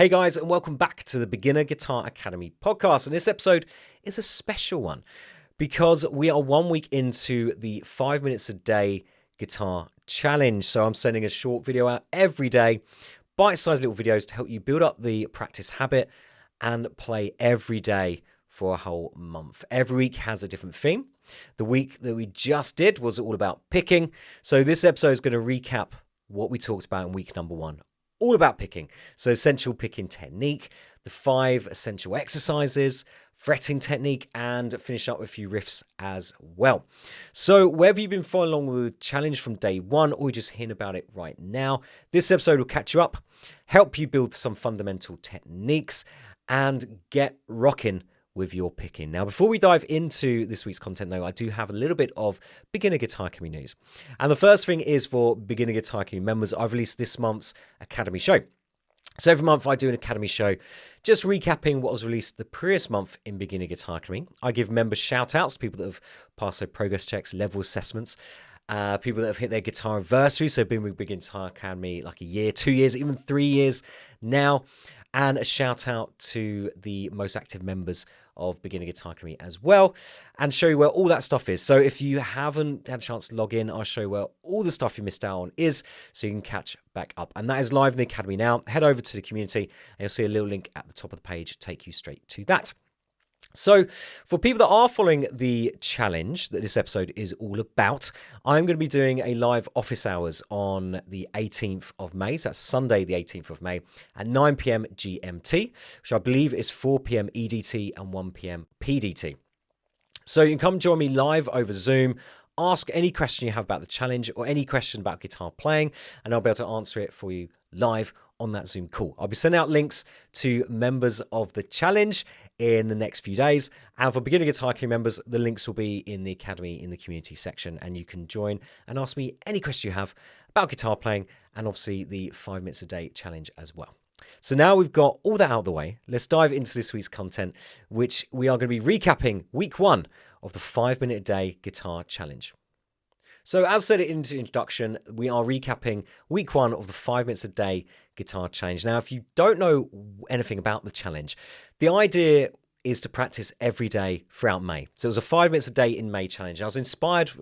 Hey guys, and welcome back to the Beginner Guitar Academy podcast. And this episode is a special one because we are 1 week into the 5 minutes a day guitar challenge. So I'm sending a short video out every day, bite-sized little videos to help you build up the practice habit and play every day for a whole month. Every week has a different theme. The week that we just did was all about picking. So this episode is going to recap what we talked about in week number 1. All about picking. So essential picking technique, the 5 essential exercises, fretting technique, and finish up with a few riffs as well. So whether you've been following along with the challenge from day 1 or you're just hearing about it right now, this episode will catch you up, help you build some fundamental techniques, and get rocking with your picking. Now, before we dive into this week's content, though, I do have a little bit of Beginner Guitar Academy news. And the first thing is for Beginner Guitar Academy members, I've released this month's Academy show. So every month I do an Academy show, just recapping what was released the previous month in Beginner Guitar Academy. I give members shout outs to people that have passed their progress checks, level assessments, people that have hit their guitar anniversary, so been with Beginner Guitar Academy like a year, 2 years, even 3 years now. And a shout out to the most active members of Beginner Guitar Academy as well, and show you where all that stuff is. So if you haven't had a chance to log in, I'll show you where all the stuff you missed out on is, so you can catch back up. And that is live in the Academy now. Head over to the community and you'll see a little link at the top of the page, take you straight to that. So for people that are following the challenge that this episode is all about, I'm going to be doing a live office hours on the 18th of May. So that's Sunday, the 18th of May at 9 p.m. GMT, which I believe is 4 p.m. EDT and 1 p.m. PDT. So you can come join me live over Zoom. Ask any question you have about the challenge or any question about guitar playing, and I'll be able to answer it for you live on that Zoom call. I'll be sending out links to members of the challenge in the next few days. And for Beginner Guitar Academy members, the links will be in the Academy in the community section, and you can join and ask me any question you have about guitar playing and obviously the 5 minutes a day challenge as well. So now we've got all that out of the way, let's dive into this week's content, which we are going to be recapping week 1 of the 5 minute a day guitar challenge. So as said in the introduction, we are recapping week 1 of the 5 minutes a day guitar challenge. Now, if you don't know anything about the challenge, the idea is to practice every day throughout May. So it was a 5 minutes a day in May challenge. I was inspired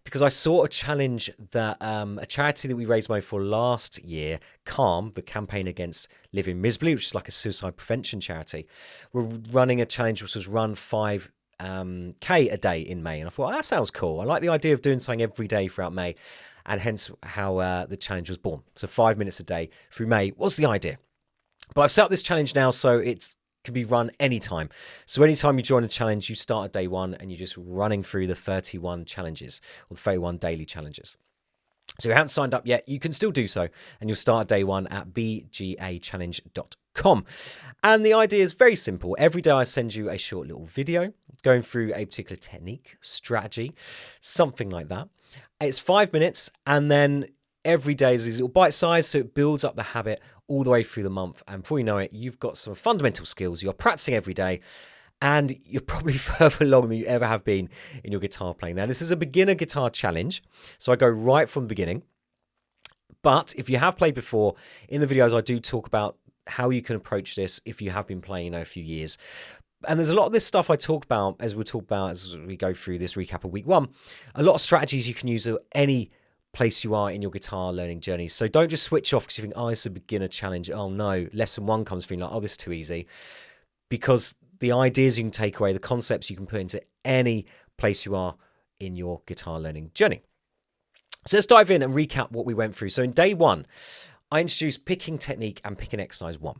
because I saw a challenge that a charity that we raised money for last year, CALM, the Campaign Against Living Miserably, which is like a suicide prevention charity, were running a challenge which was run 5K a day in May. And I thought, that sounds cool. I like the idea of doing something every day throughout May, and hence how the challenge was born. So 5 minutes a day through May was the idea. But I've set up this challenge now so it can be run anytime. So anytime you join a challenge, you start at day 1 and you're just running through the 31 challenges or the 31 daily challenges. So if you haven't signed up yet, you can still do so, and you'll start day 1 at bgachallenge.com. And the idea is very simple. Every day I send you a short little video going through a particular technique, strategy, something like that. It's 5 minutes, and then every day is a little bite size, so it builds up the habit all the way through the month. And before you know it, you've got some fundamental skills. You're practicing every day, and you're probably further along than you ever have been in your guitar playing. Now, this is a beginner guitar challenge, so I go right from the beginning. But if you have played before, in the videos I do talk about how you can approach this if you have been playing, a few years. And there's a lot of this stuff I talk about as we go through this recap of week 1. A lot of strategies you can use at any place you are in your guitar learning journey. So don't just switch off because you think, oh, it's a beginner challenge. Oh no, lesson 1 comes feeling like, oh, this is too easy. Because the ideas you can take away, the concepts you can put into any place you are in your guitar learning journey. So let's dive in and recap what we went through. So in day 1, I introduced picking technique and picking exercise 1.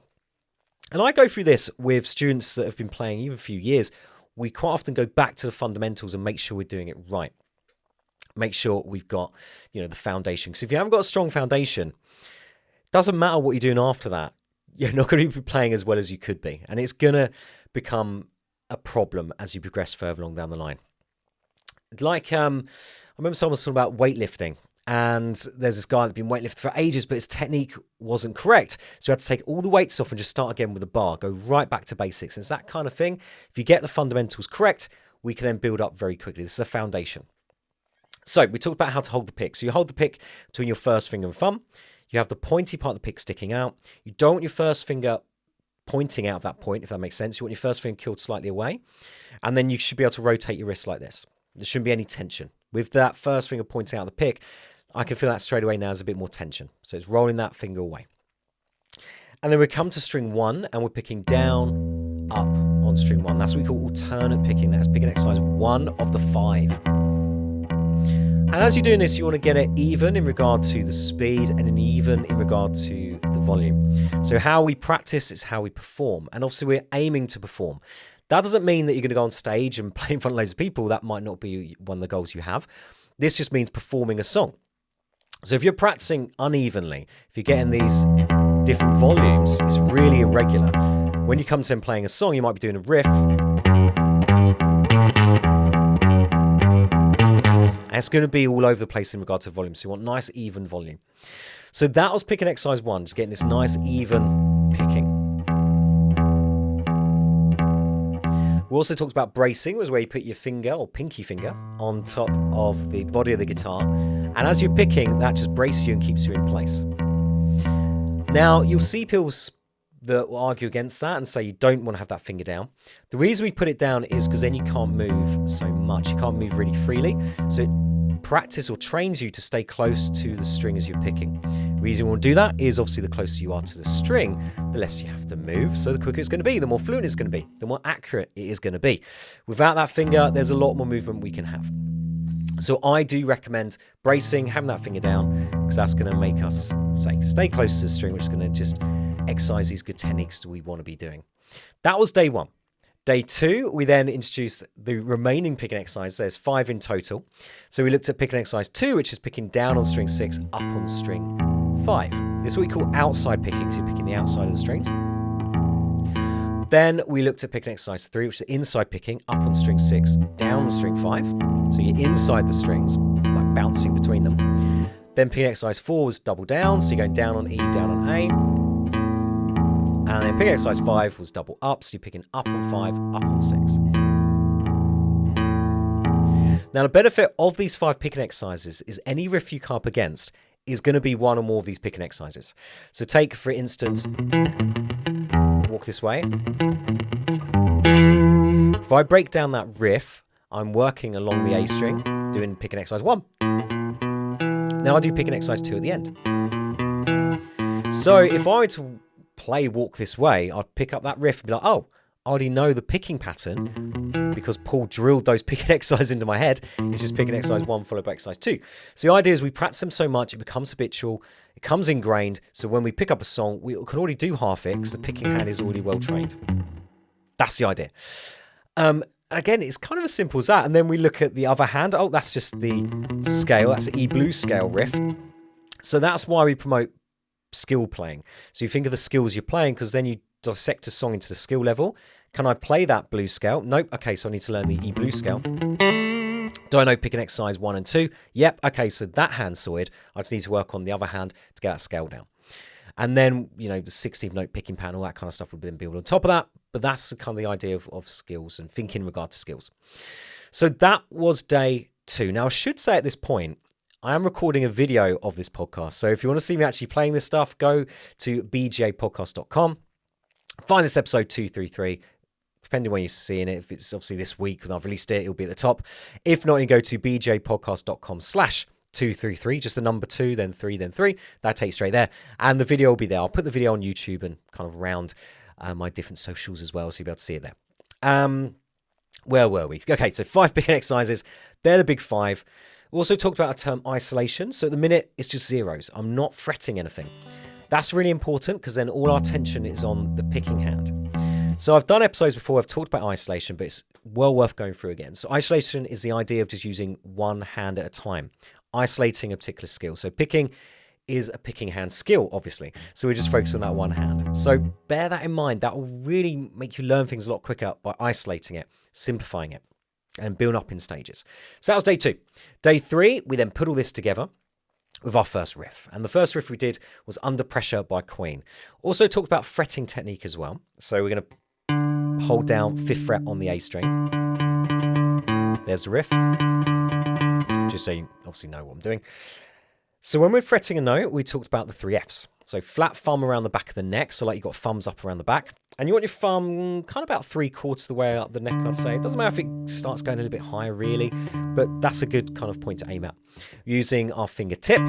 And I go through this with students that have been playing even a few years. We quite often go back to the fundamentals and make sure we're doing it right. Make sure we've got, the foundation. Because if you haven't got a strong foundation, it doesn't matter what you're doing after that. You're not going to be playing as well as you could be. And it's going to become a problem as you progress further along down the line. Like, I remember someone was talking about weightlifting. And there's this guy that's been weightlifting for ages, but his technique wasn't correct. So he had to take all the weights off and just start again with the bar, go right back to basics. And it's that kind of thing. If you get the fundamentals correct, we can then build up very quickly. This is a foundation. So we talked about how to hold the pick. So you hold the pick between your first finger and thumb. You have the pointy part of the pick sticking out. You don't want your first finger pointing out of that point, if that makes sense. You want your first finger killed slightly away, and then you should be able to rotate your wrist like this. There shouldn't be any tension. With that first finger pointing out the pick, I can feel that straight away now there's a bit more tension. So it's rolling that finger away. And then we come to string 1, and we're picking down, up on string 1. That's what we call alternate picking. That's picking exercise 1 of the 5. And as you're doing this, you want to get it even in regard to the speed and an even in regard to the volume. So how we practice is how we perform. And obviously we're aiming to perform. That doesn't mean that you're going to go on stage and play in front of loads of people. That might not be one of the goals you have. This just means performing a song. So if you're practicing unevenly, if you're getting these different volumes, it's really irregular. When you come to playing a song, you might be doing a riff. And it's going to be all over the place in regard to volume. So you want nice, even volume. So that was picking exercise 1, just getting this nice, even picking. We also talked about bracing, was where you put your finger or pinky finger on top of the body of the guitar. And as you're picking, that just braces you and keeps you in place. Now, you'll see people that will argue against that and say you don't want to have that finger down. The reason we put it down is because then you can't move so much. You can't move really freely. So it practice or trains you to stay close to the string as you're picking. The reason you want to do that is obviously the closer you are to the string, the less you have to move. So the quicker it's going to be, the more fluent it's going to be, the more accurate it is going to be. Without that finger, there's a lot more movement we can have. So I do recommend bracing, having that finger down, because that's going to make us stay close to the string, which is going to just exercise these good techniques that we want to be doing. That was day 1. Day 2, we then introduced the remaining picking exercises. There's 5 in total. So we looked at picking exercise 2, which is picking down on string 6, up on string 5. This is what we call outside picking, so you're picking the outside of the strings. Then we looked at picking exercise 3, which is inside picking, up on string 6, down on string 5. So you're inside the strings, like bouncing between them. Then picking exercise 4 was double down, so you're going down on E, down on A. And then picking exercise 5 was double up, so you're picking up on 5, up on 6. Now the benefit of these 5 picking exercises is any riff you come up against is going to be one or more of these picking exercises. So take, for instance, walk this way. If I break down that riff, I'm working along the A string, doing picking exercise 1. Now I do picking exercise 2 at the end. So if I were to play Walk This Way, I'd pick up that riff and be like, oh, I already know the picking pattern because Paul drilled those picking exercises into my head. It's just picking exercise 1 followed by exercise 2. So the idea is we practice them so much, it becomes habitual, it comes ingrained. So when we pick up a song, we can already do half it because the picking hand is already well trained. That's the idea. Again, it's kind of as simple as that. And then we look at the other hand. Oh, that's just the scale. That's the E blues scale riff. So that's why we promote skill playing. So you think of the skills you're playing, because then you dissect a song into the skill level. Can I play that blues scale? Nope. Okay, so I need to learn the E blues scale. Do I know picking exercise 1 and 2? Yep. Okay, so that hand's sorted. I just need to work on the other hand to get that scale down. And then, you know, the 16th note picking pattern, all that kind of stuff would then build on top of that. But that's kind of the idea of skills and thinking in regard to skills. So that was day 2. Now, I should say at this point, I am recording a video of this podcast. So if you want to see me actually playing this stuff, go to bjpodcast.com. Find this episode 233. Depending on when you're seeing it, if it's obviously this week when I've released it, it'll be at the top. If not, you go to bjpodcast.com/233, just the number 2, then 3, then 3. That takes straight there. And the video will be there. I'll put the video on YouTube and kind of around my different socials as well, so you'll be able to see it there. Where were we? Okay, so 5 picking exercises. They're the big 5. We also talked about a term isolation. So at the minute, it's just zeros. I'm not fretting anything. That's really important because then all our attention is on the picking hand. So I've done episodes before, I've talked about isolation, but it's well worth going through again. So isolation is the idea of just using one hand at a time, isolating a particular skill. So picking is a picking hand skill, obviously. So we're just focused on that one hand. So bear that in mind. That will really make you learn things a lot quicker by isolating it, simplifying it, and build up in stages. So that was day 2. Day 3, we then put all this together with our first riff. And the first riff we did was Under Pressure by Queen. Also talked about fretting technique as well. So we're going to hold down 5th fret on the A string. There's the riff. Just so you obviously know what I'm doing. So when we're fretting a note, we talked about the 3 Fs. So flat thumb around the back of the neck. So like you've got thumbs up around the back. And you want your thumb kind of about 3/4 of the way up the neck, I'd say. It doesn't matter if it starts going a little bit higher, really. But that's a good kind of point to aim at. Using our fingertip.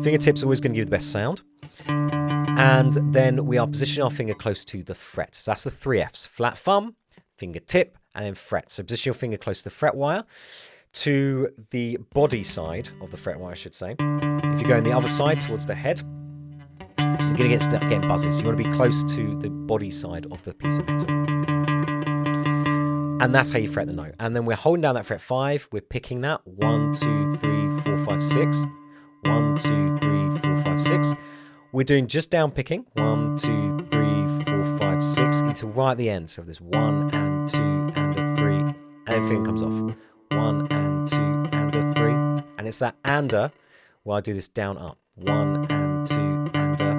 Fingertip's always going to give the best sound. And then we are positioning our finger close to the fret. So that's the 3 Fs. Flat thumb, fingertip, and then fret. So position your finger close to the fret wire, to the body side of the fret wire, I should say. If you go on the other side towards the head, you're going to start getting buzzes. You want to be close to the body side of the piece of metal. And that's how you fret the note. And then we're holding down that fret 5. We're picking that. 1, 2, 3, 4, 5, 6. 1, 2, 3, 4, 5, 6. We're doing just down picking. 1, 2, 3, 4, 5, 6 until right at the end. So there's 1 and 2 and a 3, and then finger comes off. 1 and 2 and a 3. And it's that and-a where I do this down up. 1 and 2 and a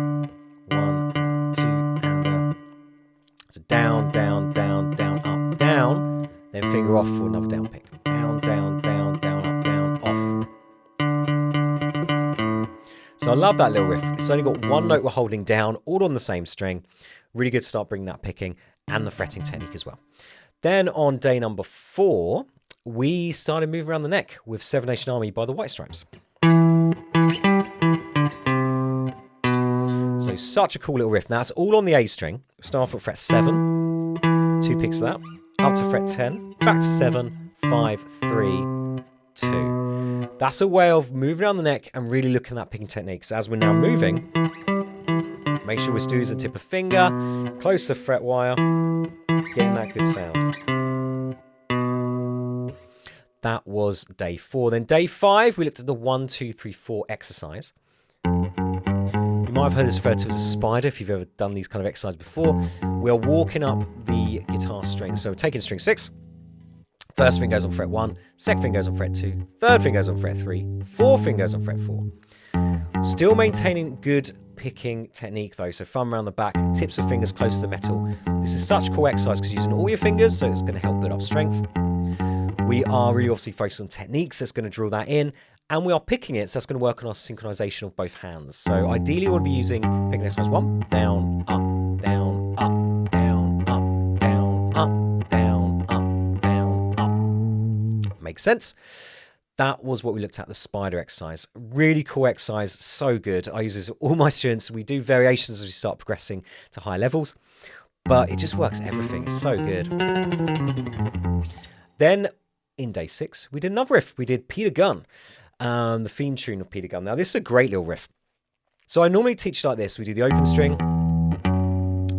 1 and 2 and a. So down, down, down, down, up, down. Then finger off for another down pick. Down, down, down, down, up, down, off. So I love that little riff. It's only got one note we're holding down, all on the same string. Really good to start bringing that picking and the fretting technique as well. Then on day number 4, we started moving around the neck with Seven Nation Army by the White Stripes. So such a cool little riff. Now it's all on the A string. Start off at fret 7, 2 picks of that, up to fret 10, back to 7, 5, 3, 2. That's a way of moving around the neck and really looking at that picking technique. So as we're now moving, make sure we're still using the tip of finger, close to the fret wire, getting that good sound. That was day 4. Then day 5, we looked at the 1, 2, 3, 4 exercise. You might have heard this referred to as a spider if you've ever done these kind of exercises before. We are walking up the guitar string. So we're taking string 6. First finger goes on fret 1, second finger goes on fret 2, third finger goes on fret 3, fourth finger goes on fret 4. Still maintaining good picking technique though, so thumb around the back, tips of fingers close to the metal. This is such a cool exercise because you're using all your fingers, so it's going to help build up strength. We are really obviously focused on techniques, that's going to drill that in, and we are picking it, so that's going to work on our synchronization of both hands. So ideally you want to be using picking exercise 1, down, up, down, up, down, up, down, up, down, up, down, up. Makes sense? That was what we looked at, the spider exercise. Really cool exercise, so good. I use this with all my students. We do variations as we start progressing to higher levels, but it just works everything. It's so good. Then in day 6, we did another riff. We did Peter Gunn, the theme tune of Peter Gunn. Now this is a great little riff. So I normally teach like this. We do the open string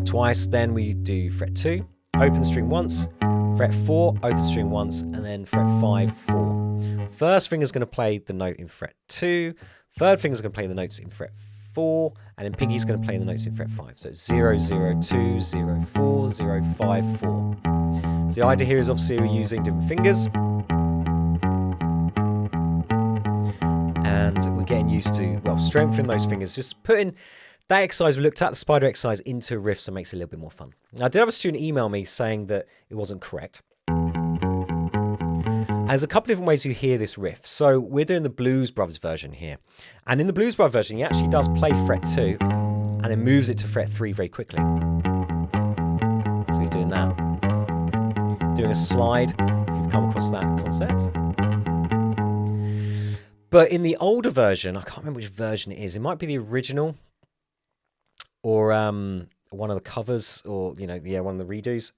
twice, then we do fret 2, open string once, fret 4, open string once, and then fret 5, 4. First finger's going to play the note in fret 2, third finger's going to play the notes in fret 4, and then pinky's going to play the notes in fret 5. So it's 0, 0, 2, 0, 4, 0, 5, 4. So the idea here is obviously we're using different fingers, and we're getting used to, well, strengthening those fingers, just putting that exercise we looked at, the spider exercise, into a riff, so it makes it a little bit more fun. Now, I did have a student email me saying that it wasn't correct. There's a couple different ways you hear this riff. So we're doing the Blues Brothers version here. And in the Blues Brothers version, he actually does play fret 2 and then moves it to fret 3 very quickly. So he's doing that. Doing a slide, if you've come across that concept. But in the older version, I can't remember which version it is. It might be the original or one of the covers, or, you know, yeah, one of the redos.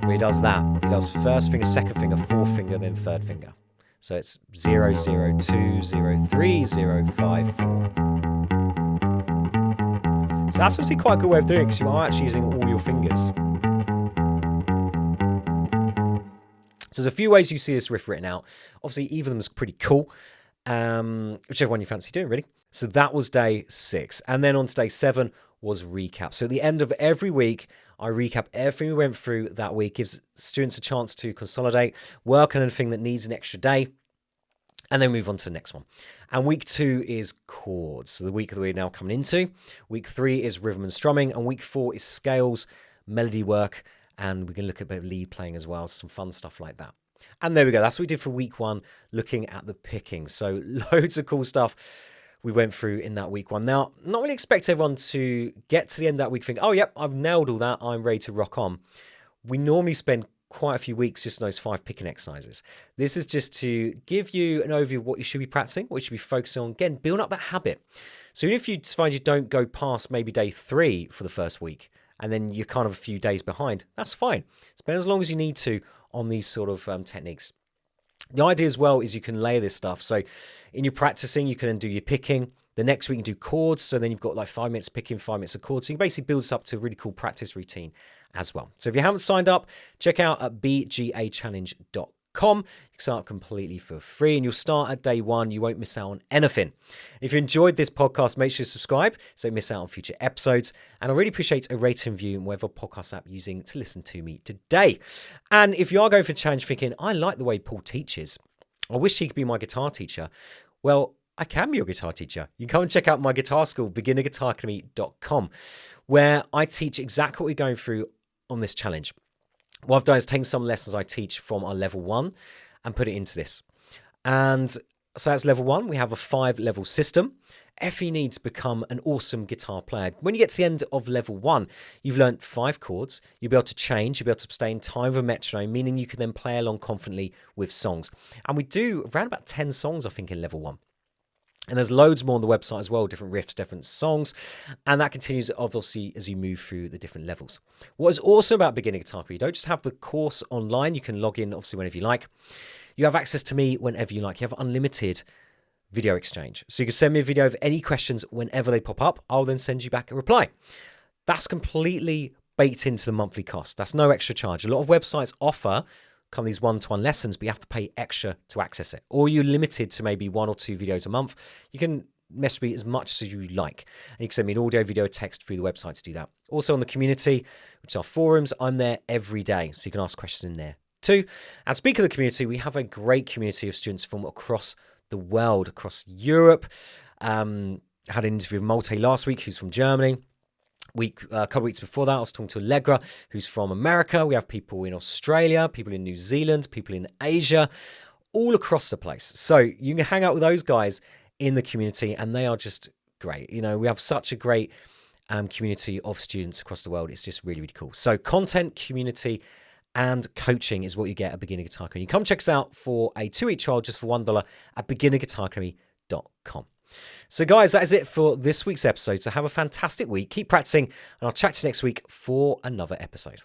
Where he does that. He does first finger, second finger, fourth finger, then third finger. So it's 0, 0, 2, 0, 3, 0, 5, 4. So that's obviously quite a good way of doing it because you are actually using all your fingers. So there's a few ways you see this riff written out. Obviously, either of them is pretty cool. Whichever one you fancy doing, really. So that was day 6. And then on to day 7 was recap. So at the end of every week, I recap everything we went through that week, gives students a chance to consolidate, work on anything that needs an extra day, and then move on to the next one. And week 2 is chords. So the week that we're now coming into. Week 3 is rhythm and strumming, and week 4 is scales, melody work, and we're going to look at a bit of lead playing as well, some fun stuff like that. And there we go. That's what we did for week 1, looking at the picking. So loads of cool stuff. we went through in that week one. Now, not really expect everyone to get to the end of that week think, oh, yep, I've nailed all that. I'm ready to rock on. We normally spend quite a few weeks just on those 5 picking exercises. This is just to give you an overview of what you should be practicing, what you should be focusing on. Again, build up that habit. So even if you find you don't go past maybe day 3 for the first week, and then you're kind of a few days behind, that's fine. Spend as long as you need to on these sort of techniques. The idea as well is you can layer this stuff. So in your practicing, you can then do your picking. The next week you can do chords. So then you've got like 5 minutes picking, 5 minutes of chords. So you can basically build this up to a really cool practice routine as well. So if you haven't signed up, check out at bgachallenge.com. You can sign up completely for free and you'll start at day 1. You won't miss out on anything. If you enjoyed this podcast, make sure you subscribe so you miss out on future episodes. And I really appreciate a rate and review in whatever podcast app you're using to listen to me today. And if you are going for a challenge thinking, I like the way Paul teaches, I wish he could be my guitar teacher. Well, I can be your guitar teacher. You can come and check out my guitar school, beginnerguitaracademy.com, where I teach exactly what we're going through on this challenge. What I've done is taken some lessons I teach from our level 1 and put it into this. And so that's level 1. We have a 5-level system. Everything you need to become an awesome guitar player. When you get to the end of level 1, you've learned 5 chords. You'll be able to change. You'll be able to stay in time with a metronome, meaning you can then play along confidently with songs. And we do around about 10 songs, I think, in level 1. And there's loads more on the website as well, different riffs, different songs. And that continues, obviously, as you move through the different levels. What is awesome about Beginner Guitar Career, you don't just have the course online. You can log in, obviously, whenever you like. You have access to me whenever you like. You have unlimited video exchange. So you can send me a video of any questions whenever they pop up. I'll then send you back a reply. That's completely baked into the monthly cost. That's no extra charge. A lot of websites offer kind of these one-to-one lessons, but you have to pay extra to access it. Or you're limited to maybe 1 or 2 videos a month. You can message me as much as you like. And you can send me an audio, video, text through the website to do that. Also on the community, which are forums, I'm there every day. So you can ask questions in there too. And speaking of the community, we have a great community of students from across the world, across Europe. I had an interview with Malte last week, who's from Germany. A couple of weeks before that, I was talking to Allegra, who's from America. We have people in Australia, people in New Zealand, people in Asia, all across the place. So you can hang out with those guys in the community, and they are just great. You know, we have such a great community of students across the world. It's just really, really cool. So content, community, and coaching is what you get at Beginner Guitar Academy. You come check us out for a 2-week trial just for $1 at beginnerguitaracademy.com. So guys, that is it for this week's episode. So have a fantastic week. Keep practicing, and I'll chat to you next week for another episode.